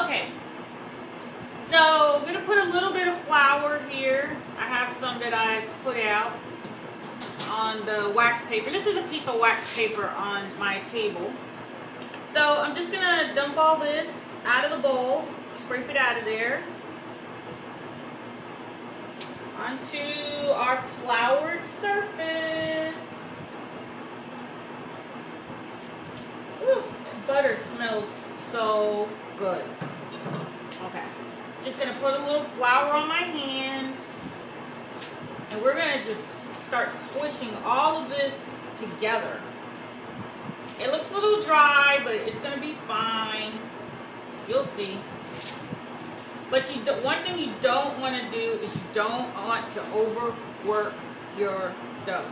Okay, so I'm going to put a little bit of flour here. I have some that I put out on the wax paper. This is a piece of wax paper on my table. So I'm just going to dump all this out of the bowl, scrape it out of there, onto our floured surface. Ooh, butter smells so good. Okay, just gonna put a little flour on my hands, and we're gonna just start squishing all of this together. It looks a little dry, but it's gonna be fine. You'll see. But one thing you don't want to do is you don't want to overwork your dough.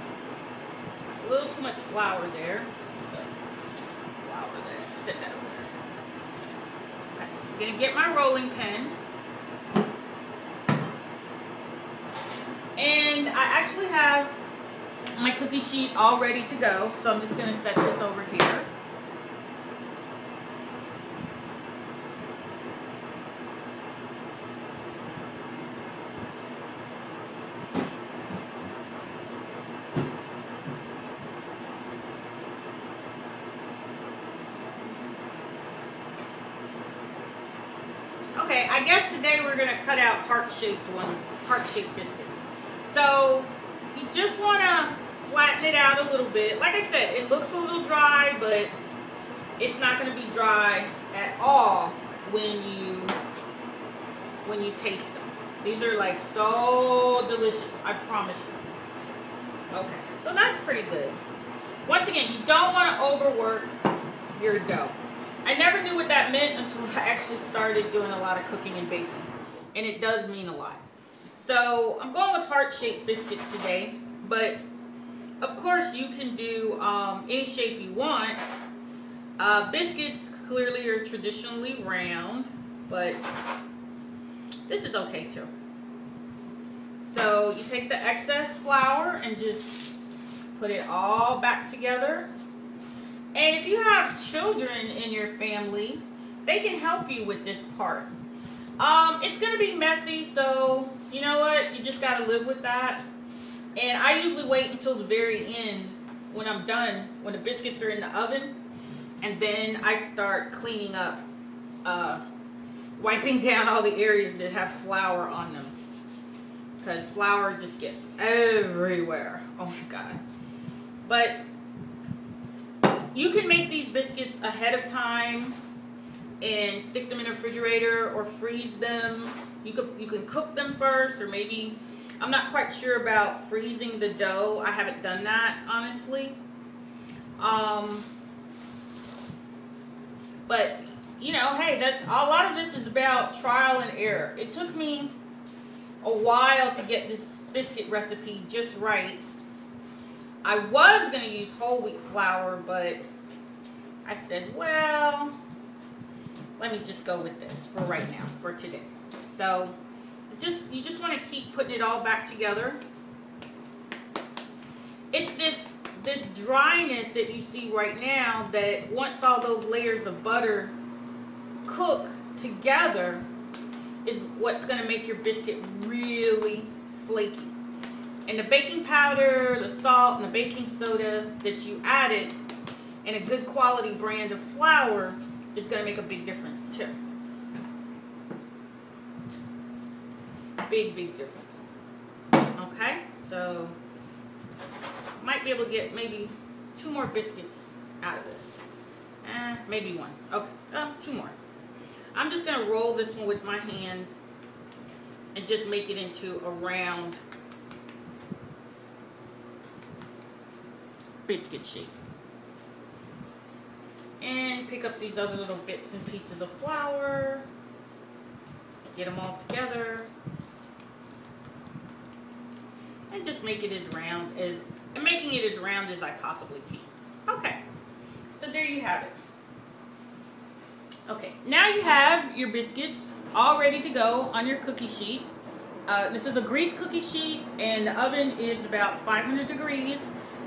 A little too much flour there. Flour there. Set that over there. Okay. I'm going to get my rolling pin. And I actually have my cookie sheet all ready to go. So I'm just going to set this over here. Okay, I guess today we're going to cut out heart-shaped ones, heart-shaped biscuits. So you just want to flatten it out a little bit. Like I said, it looks a little dry, but it's not going to be dry at all when you taste them. These are like so delicious, I promise you. Okay, so that's pretty good. Once again, you don't want to overwork your dough. I never knew what that meant until I actually started doing a lot of cooking and baking. And it does mean a lot. So I'm going with heart-shaped biscuits today. But of course you can do any shape you want. Biscuits clearly are traditionally round. But this is okay too. So you take the excess flour and just put it all back together. And if you have children in your family, they can help you with this part. It's going to be messy, so you know what? You just got to live with that. And I usually wait until the very end when I'm done, when the biscuits are in the oven. And then I start cleaning up, wiping down all the areas that have flour on them. Because flour just gets everywhere. Oh my God. But you can make these biscuits ahead of time and stick them in the refrigerator or freeze them. You can cook them first, or maybe, I'm not quite sure about freezing the dough. I haven't done that, honestly. But, you know, hey, a lot of this is about trial and error. It took me a while to get this biscuit recipe just right. I was going to use whole wheat flour, but I said, well, let me just go with this for right now, for today. So you just want to keep putting it all back together. It's this dryness that you see right now that once all those layers of butter cook together is what's going to make your biscuit really flaky. And the baking powder, the salt, and the baking soda that you added, and a good quality brand of flour is going to make a big difference too. Big, big difference. Okay, so might be able to get maybe 2 more biscuits out of this. Maybe 1. Okay, 2 more. I'm just going to roll this one with my hands and just make it into a round biscuit shape. And pick up these other little bits and pieces of flour. Get them all together. And just make it as round as, making it as round as I possibly can. Okay, so there you have it. Okay, now you have your biscuits all ready to go on your cookie sheet. This is a grease cookie sheet, and the oven is about 500 degrees.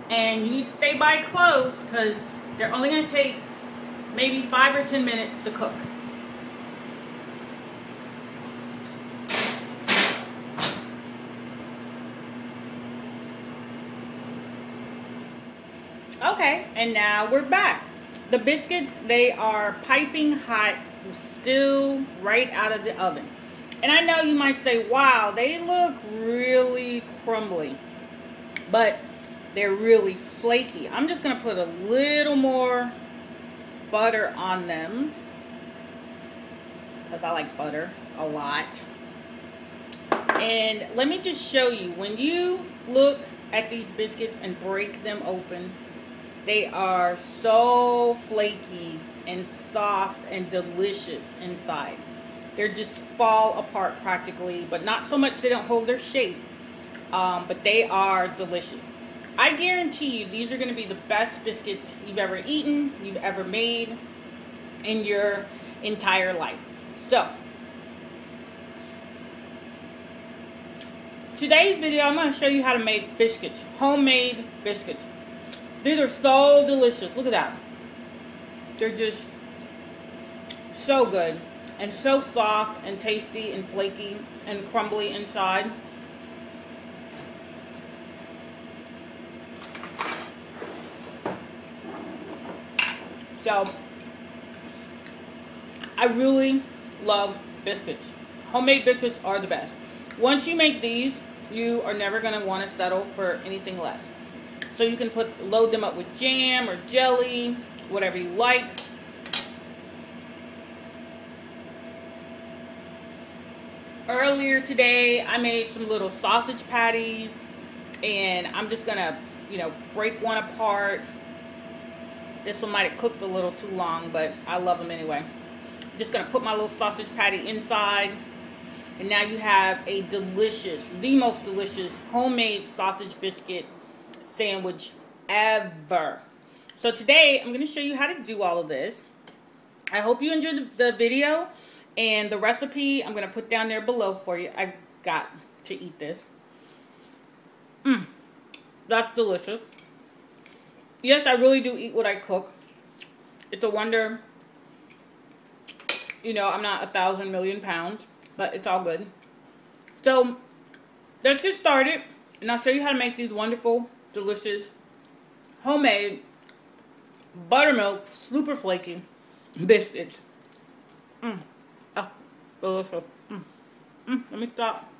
And you need to stay by close because they're only going to take maybe 5 or 10 minutes to cook. Okay, and now we're back. The biscuits, they are piping hot, still right out of the oven. And I know you might say, wow, they look really crumbly, but they're really flaky. I'm just gonna put a little more butter on them because I like butter a lot. And let me just show you, when you look at these biscuits and break them open, they are so flaky and soft and delicious inside. They just fall apart practically, but not so much they don't hold their shape, but they are delicious. I guarantee you these are going to be the best biscuits you've ever eaten, you've ever made in your entire life. So, today's video, I'm going to show you how to make biscuits, homemade biscuits. These are so delicious. Look at that. They're just so good and so soft and tasty and flaky and crumbly inside. So, I really love biscuits. Homemade biscuits are the best. Once you make these, you are never going to want to settle for anything less. So you can load them up with jam or jelly, whatever you like. Earlier today, I made some little sausage patties, and I'm just gonna, break one apart. This one might have cooked a little too long, but I love them anyway. Just gonna put my little sausage patty inside, and now you have a delicious, the most delicious homemade sausage biscuit sandwich ever. So today I'm going to show you how to do all of this. I hope you enjoyed the video, and the recipe I'm going to put down there below for you. I've got to eat this. That's delicious. Yes, I really do eat what I cook. It's a wonder, I'm not 1,000 million pounds, but it's all good. So let's get started, and I'll show you how to make these wonderful, delicious, homemade, buttermilk, super flaky biscuits. Oh, delicious. Let me stop.